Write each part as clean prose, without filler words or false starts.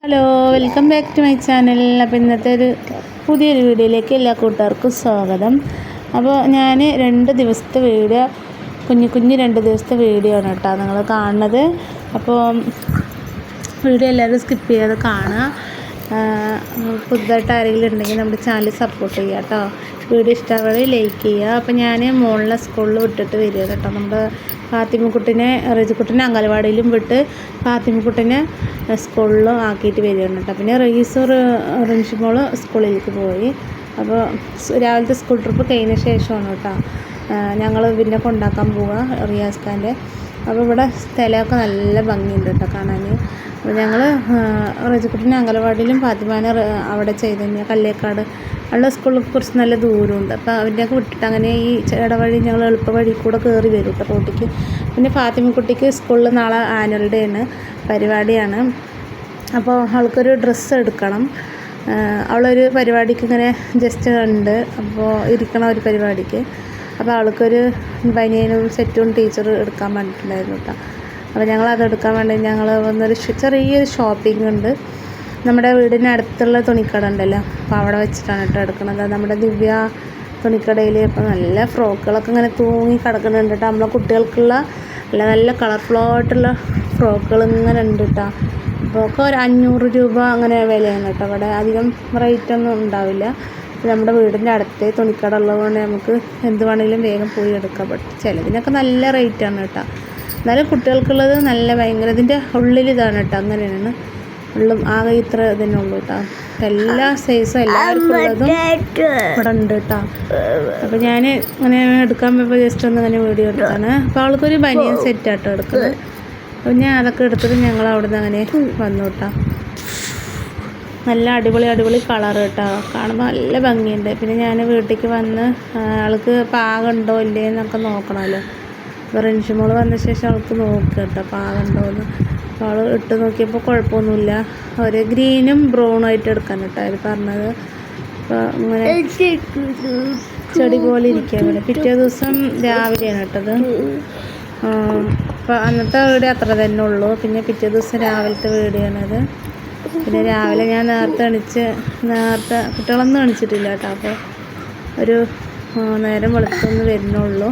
Hello, welcome back to my channel. അപ്പോൾ ഇന്നത്തെ ഒരു പുതിയൊരു വീഡിയോയിലേക്ക് എല്ലാ കൂട്ടുകാർക്കും സ്വാഗതം. അപ്പോൾ ഞാൻ 2 ദിവസത്തെ വീഡിയോ, കുഞ്ഞു 2 ദിവസത്തെ വീഡിയോ ആണ് കേട്ടോ നിങ്ങൾ കാണുന്നത്. അപ്പോൾ വീഡിയോ എല്ലാവരും സ്കിപ്പ് ചെയ്യാതെ കാണുക. പുതുതായിട്ട് ആരെങ്കിലും ഉണ്ടെങ്കിൽ നമ്മുടെ ചാനൽ സപ്പോർട്ട് ചെയ്യുക കേട്ടോ. വീഡിയോ ഇഷ്ടമാവുക ലൈക്ക് ചെയ്യുക. അപ്പോൾ ഞാൻ മോളിനെ സ്കൂളിൽ വിട്ടിട്ട് വരിക കേട്ടോ. നമ്മുടെ ഫാത്തിമക്കുട്ടിനെ റജിക്കുട്ടിനെ അംഗനവാടിയിലും വിട്ട് ഫാത്തിമക്കുട്ടിനെ സ്കൂളിലും ആക്കിയിട്ട് വരികയാണ് കേട്ടോ. പിന്നെ റിൻഷിമോൾ സ്കൂളിലേക്ക് പോയി. അപ്പോൾ രാവിലത്തെ സ്കൂൾ ട്രിപ്പ് കഴിഞ്ഞ ശേഷമാണ് കേട്ടോ ഞങ്ങൾ പിന്നെ കൊണ്ടാക്കാൻ പോവുക റിയാസ് ഖാൻ്റെ. അപ്പോൾ ഇവിടെ സ്ഥലമൊക്കെ നല്ല ഭംഗിയുണ്ട് കേട്ടോ കാണാൻ. അപ്പോൾ ഞങ്ങൾ റജിക്കുട്ടിനെ അംഗനവാടിയിലും ഫാത്തിമാനെ അവിടെ ചൈതന്യ കല്ലേക്കാട് ഉള്ള സ്കൂളിൽ കുറച്ച് നല്ല ദൂരമുണ്ട്. അപ്പോൾ അവൻ്റെയൊക്കെ വിട്ടിട്ട് അങ്ങനെ ഈ ഇടവഴി ഞങ്ങൾ എളുപ്പ വഴി കൂടെ കയറി വരും കേട്ടോ റോട്ടിക്ക്. പിന്നെ ഫാത്തിമക്കുട്ടിക്ക് സ്കൂളിൽ നാളെ ആനുവൽ ഡേ ആണ്, പരിപാടിയാണ്. അപ്പോൾ അവൾക്കൊരു ഡ്രസ്സ് എടുക്കണം. അവളൊരു പരിപാടിക്ക് ഇങ്ങനെ ജസ്റ്റ് ഉണ്ട്, അപ്പോൾ ഇരിക്കണം ഒരു പരിപാടിക്ക്. അപ്പോൾ അവൾക്കൊരു ബനിയനും സെറ്റും ടീച്ചർ എടുക്കാൻ വേണ്ടിയിട്ടുണ്ടായിരുന്നു കേട്ടോ. അപ്പോൾ ഞങ്ങളത് എടുക്കാൻ വേണ്ടി ഞങ്ങൾ വന്നൊരു ചെറിയൊരു ഷോപ്പിംഗ് ഉണ്ട്. നമ്മുടെ വീടിന് അടുത്തുള്ള തുണിക്കട ഉണ്ടല്ലോ, അപ്പോൾ അവിടെ വെച്ചിട്ടാണ് കേട്ടോ എടുക്കുന്നത്. നമ്മുടെ ദിവ്യ തുണിക്കടയിൽ ഇപ്പോൾ നല്ല ഫ്രോക്കുകളൊക്കെ ഇങ്ങനെ തൂങ്ങി കിടക്കുന്നുണ്ട് കേട്ടോ. നമ്മളെ കുട്ടികൾക്കുള്ള നല്ല കളർഫുള്ളായിട്ടുള്ള ഫ്രോക്കുകൾ ഇങ്ങനെ ഉണ്ട് കേട്ടോ. അപ്പോൾ ഒക്കെ ഒരു 500 രൂപ അങ്ങനെ വിലയാണ് കേട്ടോ. അവിടെ അധികം റേറ്റൊന്നും ഉണ്ടാവില്ല. നമ്മുടെ വീടിൻ്റെ അടുത്തേ തുണിക്കട ഉള്ളതുകൊണ്ട് നമുക്ക് എന്ത് വേണമെങ്കിലും വേഗം പോയി എടുക്കാൻ പറ്റും. ചിലതിനൊക്കെ നല്ല റേറ്റാണ് കേട്ടോ. എന്നാലും കുട്ടികൾക്കുള്ളത് നല്ല ഭയങ്കര ഇതിൻ്റെ ഉള്ളിൽ ഇതാണ് കേട്ടോ. അങ്ങനെയാണ് ഉള്ളും ആകെ ഇത്ര ഇതിനെ ഉള്ളൂ കേട്ടോ. എല്ലാ സൈസും എല്ലാവർക്കും ഉള്ളതും ഇവിടെ ഉണ്ട് കേട്ടോ. അപ്പോൾ ഞാൻ ഇങ്ങനെ എടുക്കാൻ പോയപ്പോൾ ജസ്റ്റ് ഒന്ന് ഇങ്ങനെ വീഡിയോ എടുത്താണ്. അപ്പോൾ അവൾക്കൊരു ബനിയൻ സെറ്റാട്ടോ എടുക്കുന്നത്. അപ്പോൾ ഞാൻ അതൊക്കെ എടുത്തിട്ട് ഞങ്ങൾ അവിടെ നിന്ന് അങ്ങനെ വന്നു കേട്ടോ. നല്ല അടിപൊളി കളർ കേട്ടോ. കാണുമ്പോൾ നല്ല ഭംഗിയുണ്ട്. പിന്നെ ഞാൻ വീട്ടിലേക്ക് വന്ന് ആൾക്ക് പാകമുണ്ടോ ഇല്ലേ എന്നൊക്കെ നോക്കണമല്ലോ. അപ്പോൾ റിൻഷിമോൾ വന്ന ശേഷം അവൾക്ക് നോക്കുക കേട്ടോ പാകമുണ്ടോ എന്ന്. അപ്പോൾ അവൾ ഇട്ട് നോക്കിയപ്പോൾ കുഴപ്പമൊന്നുമില്ല. ഒരു ഗ്രീനും ബ്രൗണും ആയിട്ട് എടുക്കാൻ കേട്ടോ അവർ പറഞ്ഞത്. അപ്പോൾ ഇങ്ങനെ ചെടി പോലെ ഇരിക്കുക ഇവിടെ. പിറ്റേ ദിവസം രാവിലെയാണ് കേട്ടത്. അപ്പോൾ അന്നത്തെ വീഡിയോ അത്ര തന്നെ ഉള്ളൂ. പിന്നെ പിറ്റേ ദിവസം രാവിലത്തെ വീഡിയോ ആണത്. പിന്നെ രാവിലെ ഞാൻ നേരത്തെ കുട്ടികളൊന്നും എണിച്ചിട്ടില്ല കേട്ടോ. അപ്പോൾ ഒരു നേരം വെളുത്തൊന്ന് വരുന്നുള്ളൂ.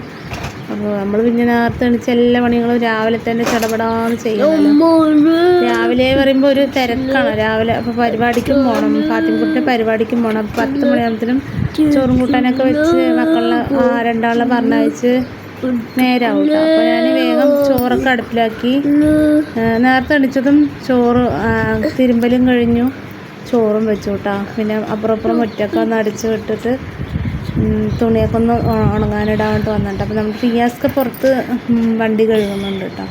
അപ്പോൾ നമ്മൾ പിന്നെ നേരത്തെ എണിച്ച് എല്ലാ പണികളും രാവിലെ തന്നെ ചടപടാന്ന് ചെയ്യണമല്ലോ. രാവിലെ പറയുമ്പോൾ ഒരു തിരക്കാണ് രാവിലെ. അപ്പോൾ പരിപാടിക്കും പോകണം, ഫാത്തിമക്കുട്ടിൻ്റെ പരിപാടിക്കും പോകണം. അപ്പോൾ 10 മണിയാകുമ്പോഴത്തേനും ചോറും കൂട്ടാനൊക്കെ വെച്ച് മക്കളെ 2 പറഞ്ഞയച്ച് നേരാവും കേട്ടോ. അപ്പോൾ ഞാൻ വേഗം ചോറൊക്കെ അടുപ്പിലാക്കി. നേരത്തെ എണിച്ചതും ചോറ് തിരുമ്പലും കഴിഞ്ഞു, ചോറും വെച്ചു കേട്ടോ. പിന്നെ അപ്പുറം മുറ്റൊക്കെ ഒന്ന് അടിച്ച് വിട്ടിട്ട് തുണിയൊക്കെ ഒന്ന് ഉണങ്ങാനിടാൻ വേണ്ടി വന്നിട്ട്. അപ്പോൾ നമ്മുടെ റിയാസ്ക്ക് പുറത്ത് വണ്ടി കഴുകുന്നുണ്ട് കേട്ടോ.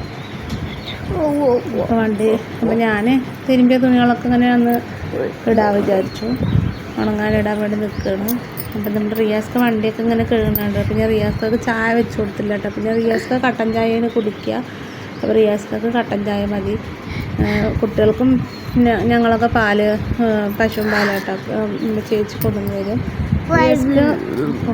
അപ്പോൾ ഞാൻ തിരുമ്പിയ തുണികളൊക്കെ ഇങ്ങനെ ഒന്ന് ഇടാൻ വിചാരിച്ചു, ഉണങ്ങാനിടാൻ വേണ്ടി നിൽക്കുകയാണ്. അപ്പം നമ്മുടെ റിയാസ്ക്ക് വണ്ടിയൊക്കെ ഇങ്ങനെ കഴുകുന്നുണ്ട്. പിന്നെ റിയാസ്ക്ക് ചായ വെച്ച് കൊടുത്തില്ല കേട്ടോ. പിന്നെ റിയാസ്ക്ക് കട്ടൻ ചായയാണ് കുടിക്കുക. അപ്പോൾ റിയാസ്ക്ക് കട്ടൻ ചായ മതി. കുട്ടികൾക്കും ഞങ്ങളൊക്കെ പശുവും പാലാട്ടോ ചേച്ചി കൊണ്ടുവന്ന് വരും. റിയാസ്ക്ക്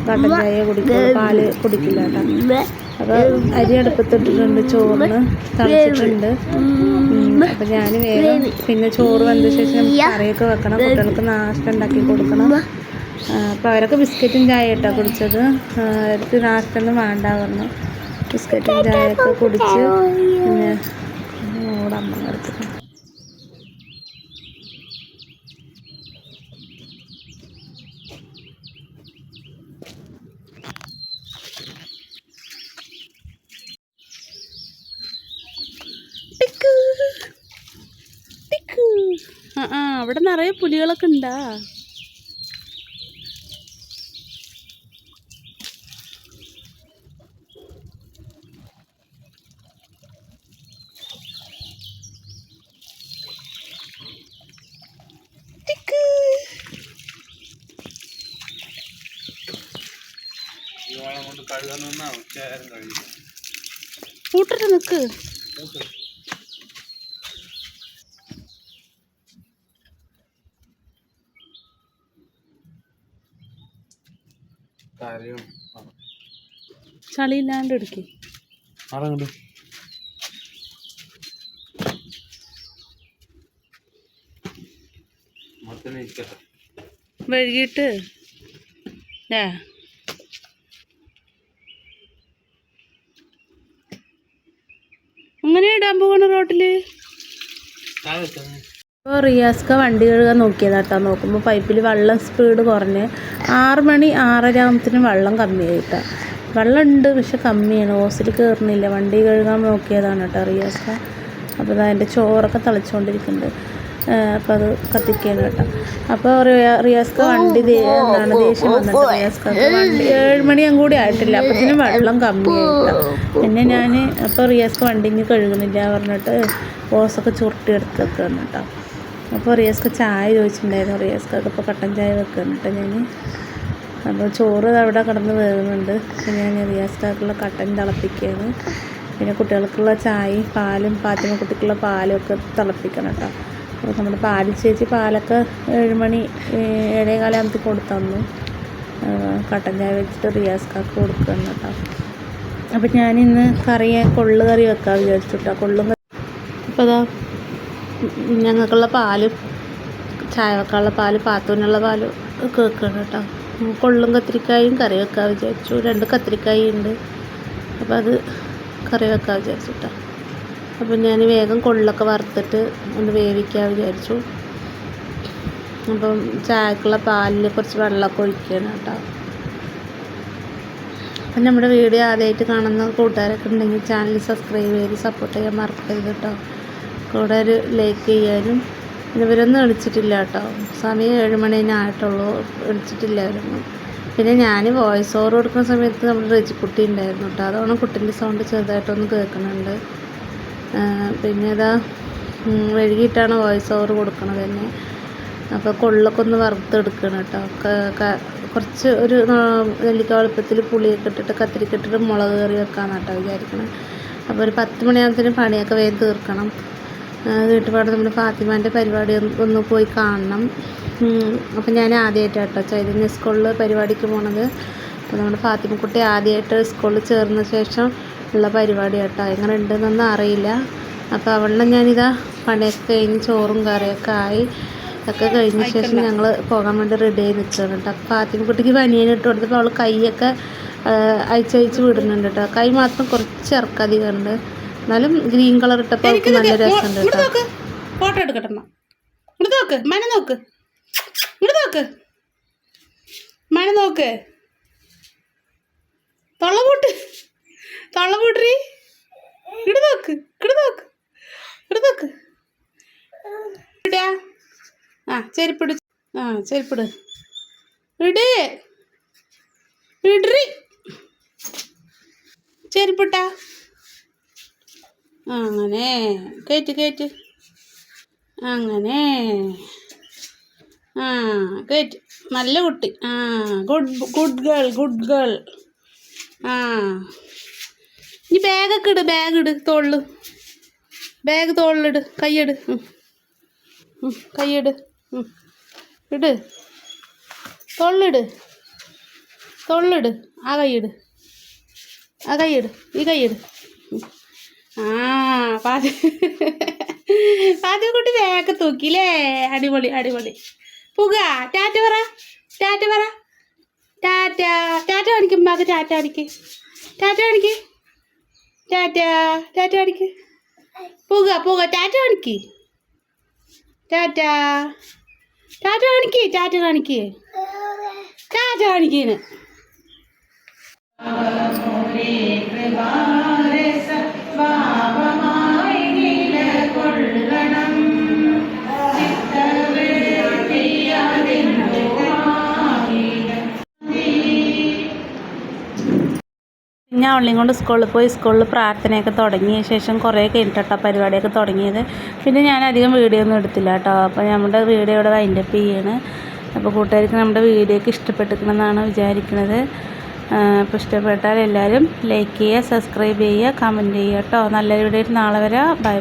കട്ടൻ ചായ കുടിക്കുക, പാല് കുടിക്കില്ല കേട്ടോ. അപ്പോൾ അരി അടുപ്പത്തിട്ടിട്ടുണ്ട്, ചോറിന് തളിച്ചിട്ടുണ്ട്. അപ്പം ഞാൻ വേഗം പിന്നെ ചോറ് വന്ന ശേഷം കറിയൊക്കെ വെക്കണം, കുട്ടികൾക്ക് നാഷ്ട ഉണ്ടാക്കി കൊടുക്കണം. അപ്പോൾ അവരൊക്കെ ബിസ്ക്കറ്റും ചായ കേട്ടോ കുടിച്ചത്. അവർക്ക് നാഷ്ടൊന്നും വേണ്ട പറഞ്ഞു. ബിസ്ക്കറ്റും ചായയൊക്കെ കുടിച്ച് പിന്നെ ഓടെ അമ്മ കിടക്കുന്നു. അവിടെ നിറയെ പുലികളൊക്കെ ഉണ്ടാ. കൂട്ടിട്ട് നിക്ക്. ചളിയില്ലാണ്ട് എടുക്കേ. വൈകിട്ട് അങ്ങനെ ഇടാൻ പോകണ റോട്ടില്. ഇപ്പോൾ റിയാസ്ക വണ്ടി കഴുകാൻ നോക്കിയതാട്ടോ. നോക്കുമ്പോൾ പൈപ്പിൽ വെള്ളം സ്പീഡ് കുറഞ്ഞ് 6 മണി 6:30 ആകുമ്പത്തേനും വെള്ളം കമ്മിയായിട്ടാണ്. വെള്ളം ഉണ്ട് പക്ഷെ കമ്മിയാണ്, ഓസിൽ കയറുന്നില്ല. വണ്ടി കഴുകാൻ നോക്കിയതാണ് കേട്ടോ റിയാസ്ക. അപ്പോൾ അതിൻ്റെ ചോറൊക്കെ തിളച്ചുകൊണ്ടിരിക്കുന്നുണ്ട്. അപ്പോൾ അത് കത്തിക്കുകയാണ് കേട്ടോ. അപ്പോൾ റിയാസ്ക വണ്ടി ദേഷ്യം വന്നിട്ട് റിയാസ്കക്ക് വണ്ടി 7 മണിയും കൂടി ആയിട്ടില്ല, അപ്പോഴത്തേനും വെള്ളം കമ്മിയായിട്ടാണ്. പിന്നെ ഞാൻ അപ്പോൾ റിയാസ്ക വണ്ടി ഇനി കഴുകുന്നില്ല പറഞ്ഞിട്ട് ഓസൊക്കെ ചുരുട്ടിയെടുത്തൊക്കെയാണ് കേട്ടോ. അപ്പോൾ റിയാസ്ക ചായ ചോദിച്ചിട്ടുണ്ടായിരുന്നു. റിയാസ്കക്ക് ഇപ്പോൾ കട്ടൻ ചായ വെക്കുകയാണ് കേട്ടോ ഞാൻ. അപ്പോൾ ചോറ് അവിടെ കിടന്ന് വേകുന്നുണ്ട്. പിന്നെ ഞാൻ റിയാസ്കാക്കുള്ള കട്ടൻ തിളപ്പിക്കുകയാണ്. പിന്നെ കുട്ടികൾക്കുള്ള ചായയും പാലും ഫാത്തിമ കുട്ടിക്കുള്ള പാലും ഒക്കെ തിളപ്പിക്കണം കേട്ടോ. അപ്പോൾ നമ്മുടെ പാല് ചേച്ചി പാലൊക്കെ 7 മണി 7:15 ആകുമ്പത്തേക്ക് കൊടുത്തന്നു. കട്ടൻ ചായ വെച്ചിട്ട് റിയാസ്കാക്ക് കൊടുക്കണം കേട്ടോ. അപ്പോൾ ഞാനിന്ന് കൊള്ളു കറി വെക്കാൻ വിചാരിച്ചു കേട്ടോ. കൊള്ളും കറി അപ്പോൾ അതാ ഞങ്ങൾക്കുള്ള പാലും ചായ വെക്കാനുള്ള പാല് പാത്തൂനുള്ള പാലും ഒക്കെ വെക്കണം കേട്ടോ. കൊള്ളും കത്തിരിക്കായും കറി വെക്കാൻ വിചാരിച്ചു. 2 കത്തിരിക്കായും ഉണ്ട്, അപ്പോൾ അത് കറി വെക്കാൻ വിചാരിച്ചു കേട്ടോ. അപ്പോൾ ഞാൻ വേഗം കൊള്ളൊക്കെ വറുത്തിട്ട് ഒന്ന് വേവിക്കാൻ വിചാരിച്ചു. അപ്പം ചായക്കുള്ള പാലിൽ കുറച്ച് വെള്ളമൊക്കെ ഒഴിക്കുകയാണ് കേട്ടോ. അപ്പം നമ്മുടെ വീഡിയോ ആദ്യമായിട്ട് കാണുന്ന കൂട്ടുകാരൊക്കെ ഉണ്ടെങ്കിൽ ചാനൽ സബ്സ്ക്രൈബ് ചെയ്ത് സപ്പോർട്ട് ചെയ്യാൻ മറക്കരുത് കേട്ടോ. കൂടെ ഒരു ലൈക്ക് ചെയ്യാനും. ഇവരൊന്നും എണിച്ചിട്ടില്ല കേട്ടോ. സമയം 7 മണി ആയിട്ടുള്ളൂ, എണിച്ചിട്ടില്ല അവരൊന്നും. പിന്നെ ഞാൻ വോയിസ് ഓവർ കൊടുക്കുന്ന സമയത്ത് നമ്മുടെ റജിക്കുട്ടി ഉണ്ടായിരുന്നു കേട്ടോ. അതുകൊണ്ട് കുട്ടീൻ്റെ സൗണ്ട് ചെറുതായിട്ടൊന്ന് കേൾക്കുന്നുണ്ട്. പിന്നെ ഇതാ വൈകിട്ടാണ് വോയിസ് ഓവർ കൊടുക്കണത് തന്നെ. അപ്പോൾ കൊള്ളൊക്കെ ഒന്ന് വറുത്തെടുക്കണം കേട്ടോ. കുറച്ച് ഒരു നെല്ലിക്ക വലുപ്പത്തിൽ പുളിയൊക്കെ ഇട്ടിട്ട് കത്തിരിക്ക ഇട്ടിട്ട് മുളക് കറി വെക്കാമെന്ന് കേട്ടോ വിചാരിക്കണം. അപ്പോൾ ഒരു 10 മണിയാകുമ്പത്തേനും പണിയൊക്കെ വേഗം തീർക്കണം. വീട്ടുപാട് നമ്മുടെ ഫാത്തിമാൻ്റെ പരിപാടി ഒന്ന് പോയി കാണണം. അപ്പം ഞാൻ ആദ്യമായിട്ടാണ് കേട്ടോ ചൈതന്യ സ്കൂളിൽ പരിപാടിക്ക് പോണത്. അപ്പോൾ നമ്മുടെ ഫാത്തിമക്കുട്ടി ആദ്യമായിട്ട് സ്കൂളിൽ ചേർന്ന ശേഷം ഉള്ള പരിപാടി കേട്ടോ. എങ്ങനെ ഉണ്ടെന്നൊന്നും അറിയില്ല. അപ്പോൾ അവളിനെ ഞാനിതാ പണിയൊക്കെ കഴിഞ്ഞ് ചോറും കറിയൊക്കെ ആയി ഒക്കെ കഴിഞ്ഞ ശേഷം ഞങ്ങൾ പോകാൻ വേണ്ടി റെഡി ആയി നിൽക്കുകയാണ് കേട്ടോ. അപ്പോൾ ഫാത്തിമക്കുട്ടിക്ക് ബനിയനിട്ട് കൊടുത്തപ്പോൾ അവൾ കൈയൊക്കെ അയച്ചയച്ച് വിടുന്നുണ്ട് കേട്ടോ. കൈ മാത്രം കുറച്ച് ഇറക്കധികമുണ്ട്, എന്നാലും ഗ്രീൻ കളർ ഇട്ടപ്പോൾ അവൾക്ക് നല്ല രസമുണ്ട് കേട്ടോ. ഫോട്ടോ എടുക്കട്ടെ. ഇങ്ങോട്ട് നോക്ക്, മന നോക്ക്, ഇങ്ങോട്ട് നോക്ക്, മന നോക്ക്, തൊള്ളപൂട്ടി ഇങ്ങോട്ട് നോക്ക്, ഇങ്ങോട്ട് നോക്ക്, ഇങ്ങോട്ട് നോക്ക്. ഇടാ ചെരുപ്പിട്, ചെരുപ്പിട്, ഇടറി ചെരുപ്പിട്ടാ. അങ്ങനെ കയറ്റ് അങ്ങനെ കയറ്റ്. നല്ല കുട്ടി. Good girl. ഇനി ബാഗൊക്കെ ഇട്, ബാഗ് തോളിലിട്, കൈയ്യിട്, ഇട്, തോളിലിട്, ആ കൈയ്യിട്, ഈ കൈയ്യിട്. ഫാത്തിമക്കുട്ടി ബാഗ് തൂക്കില്ലേ. അടിപൊളി. പുക ടാറ്റ പറ, ടാറ്റ കാണിക്കും. ഉമ്മാക്ക് ടാറ്റ കാണിക്ക്, ടാറ്റ കാണിക്ക്. പുക ടാറ്റ കാണിക്ക്, ടാറ്റ കാണിക്കേന്. ഞാൻ ഉള്ളിയും കൊണ്ട് സ്കൂളിൽ പോയി. സ്കൂളിൽ പ്രാർത്ഥനയൊക്കെ തുടങ്ങിയ ശേഷം കുറേ കഴിഞ്ഞിട്ടാ പരിപാടിയൊക്കെ തുടങ്ങിയത്. പിന്നെ ഞാൻ അധികം വീഡിയോ ഒന്നും എടുത്തില്ല കേട്ടോ. അപ്പോൾ നമ്മുടെ വീഡിയോ ഇവിടെ വൈൻഡപ്പ് ചെയ്യാണ്. അപ്പോൾ കൂട്ടുകാർക്ക് നമ്മുടെ വീഡിയോക്ക് ഇഷ്ടപ്പെട്ടിരിക്കണമെന്നാണ് വിചാരിക്കുന്നത്. അപ്പോൾ ഇഷ്ടപ്പെട്ടാൽ എല്ലാവരും ലൈക്ക് ചെയ്യുക, സബ്സ്ക്രൈബ് ചെയ്യുക, കമൻറ്റ് ചെയ്യുക കേട്ടോ. നല്ലൊരു വീഡിയോ നാളെ വരാം. ബൈ.